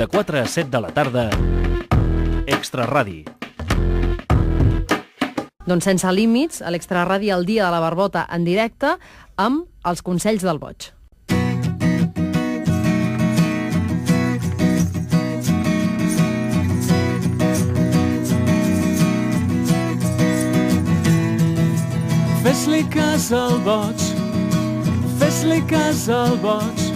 De 4 a 7 de la tarda, Extraradi. Doncs sense límits, a l'Extraradi el dia de la Barbota en directe amb els consells del boig. Fes-li cas al boig, fes-li cas al boig.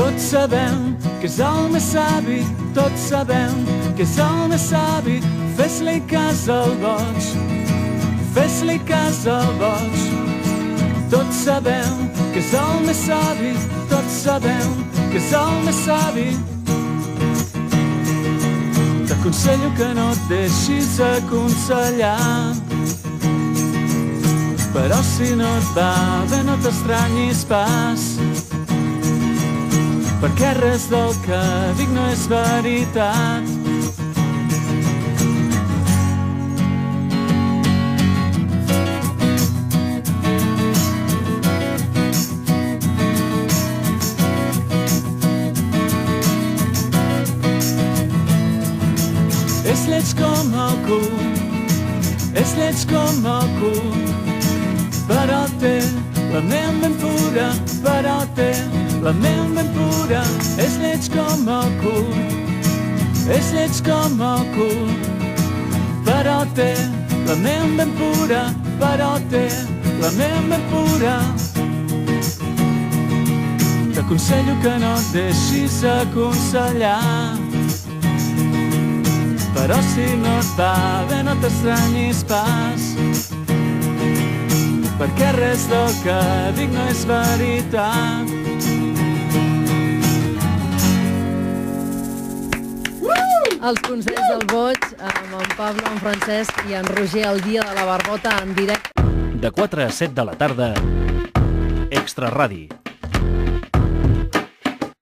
Tots sabem que és el més savi, tots sabem que és el més savi. Fes-li cas al boig, fes-li cas al boig. Tots sabem que és el més savi, tots sabem que és el més savi. T'aconsello que no et deixis aconsellar, però si no et va bé no t'estranyis pas, perquè res del que dic no és veritat. És lleig com el cul, és lleig com el cul, però té la ment ben pura, però té la ment ben pura. És lleig com el cul, és lleig com el cul, però té la ment ben pura, però té la ment ben pura. T'aconsello que no et deixis aconsellar, però si no et va bé no t'estranyis pas, perquè res del que dic no és veritat. Els consells del boig amb en Pablo, en Francesc i en Roger el dia de la Barbota en directe. De 4 a 7 de la tarda, Extraradi.